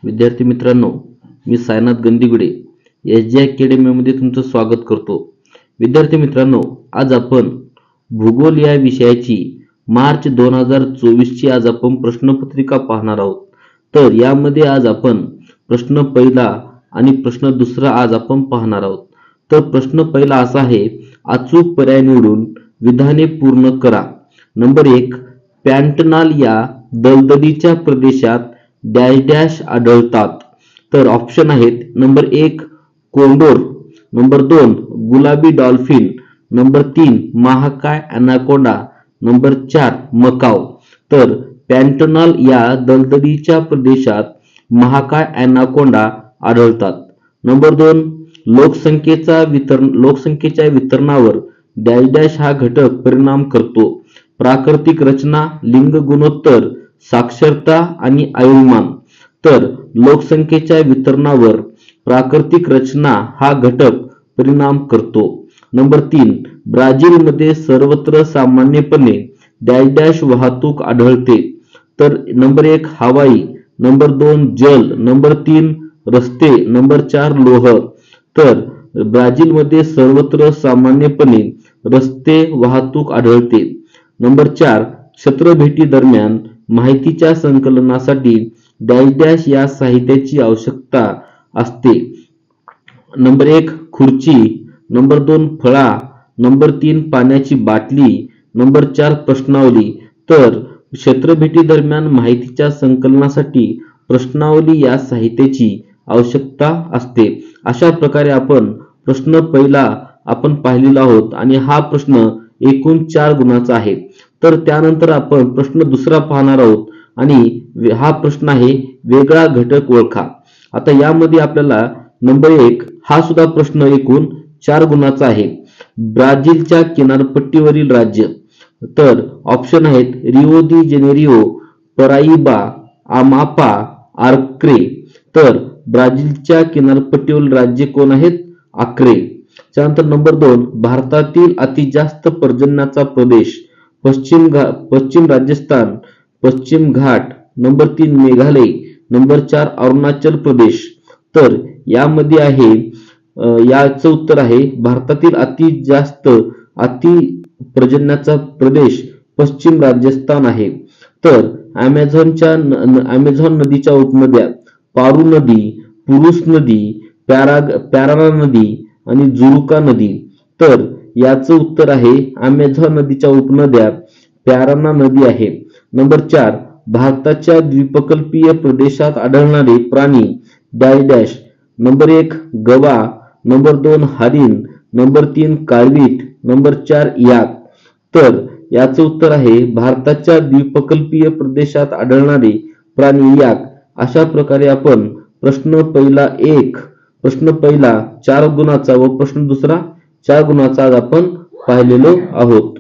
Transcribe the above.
विद्यार्थी मित्रांनो, मी सायनाथ गंदीगुडे एस.जे. अकॅडमीमध्ये तुमचं स्वागत करतो. विद्यार्थी मित्रांनो, आज आपण भूगोल या विषयाची मार्च 2024 ची आज आपण प्रश्नपत्रिका पाहणार आहोत. तर यामध्ये आज आपण प्रश्न पहिला आणि प्रश्न दुसरा आज आपण पाहणार आहोत. तर प्रश्न पहिला असा आहे, अचूक पर्याय निवडून विधाने पूर्ण करा. नंबर 1, पॅन्टनाल या दलदलीच्या प्रदेशात डॅश डॅश आढळतात. तर ऑप्शन आहेत, नंबर 1 कोंडोर, नंबर 2 गुलाबी डॉल्फिन, नंबर 3 महाकाय अनाकोंडा, नंबर 4 मकाव. तर पॅन्टनाल या दलदलीच्या प्रदेशात महाकाय अनाकोंडा आढळतात. नंबर 2 लोकसंख्येच्या वितरणावर डॅश डॅश हा घटक परिणाम करतो. प्राकृतिक रचना, लिंग गुणोत्तर, साक्षरता आणि आयुर्मान. तर लोकसंख्येच्या वितरणावर प्राकृतिक रचना हा घटक परिणाम करतो. नंबर 3 ब्राझीलमध्ये सर्वत्र सामान्यपणे डॅश डॅश वाहतूक आढळते. तर नंबर 1 हवाई, नंबर 2 जल, नंबर 3 रस्ते, नंबर 4 लोह. तर ब्राझीलमध्ये सर्वत्र सामान्यपणे रस्ते वाहतूक आढळते. नंबर 4 छत्रभेटी दरम्यान माहितीच्या संकलनासाठी डॅश डॅश या साहित्याची आवश्यकता असते. नंबर 1 खुर्ची, नंबर 2 फळा, नंबर 3 पाण्याची बाटली, नंबर 4 प्रश्नावली. तर छत्रभेटी दरम्यान माहितीच्या संकलनासाठी प्रश्नावली या साहित्याची आवश्यकता असते. अशा प्रकारे आपण प्रश्न पहिला आपण पाहिलेला आहोत आणि हा प्रश्न एकूण 4 गुणाचा आहे. तर त्यानंतर आपण प्रश्न दुसरा पाहणार आहोत आणि हा प्रश्न आहे, वेगळा घटक ओळखा. आता यामध्ये आपल्याला नंबर 1 हा सुद्धा प्रश्न एकूण 4 गुणाचा आहे. ब्राझीलच्या किनारपट्टीवरील राज्य. तर ऑप्शन आहेत, रिओ दी जेनेरिओ, पराइबा, अमापा, आक्रे. तर ब्राझीलच्या किनारपट्टीवरील राज्य कोण आहेत? आक्रे. त्यानंतर नंबर 2 भारतातील अतिजास्त पर्जन्याचा प्रदेश. पश्चिम राजस्थान, पश्चिम घाट, नंबर 3 मेघालय, नंबर 4 अरुणाचल प्रदेश. तर यामध्ये आहे, याचं उत्तर आहे भारतातील अति पर्जन्याचा प्रदेश पश्चिम राजस्थान आहे. तर अमेझॉन नदीच्या उपनद्या पारू नदी, पुरुष नदी, पॅराना नदी आणि जुरुका नदी. तर याचं उत्तर आहे अमेझॉन नदीच्या उपनद्या पॅराना नदी आहे. नंबर 4 भारताच्या द्वीपकल्पीय प्रदेशात आढळणारे प्राणी डॅश डॅश. नंबर 1 गवा, नंबर 2 हरिण, नंबर 3 काळवीट, नंबर 4 याक. तर याचं उत्तर आहे भारताच्या द्वीपकल्पीय प्रदेशात आढळणारे प्राणी याक. अशा प्रकारे आपण प्रश्न पहिला 4 गुणाचा व प्रश्न दुसरा 4 गुणाचा आज आपण पाहिलेलो आहोत.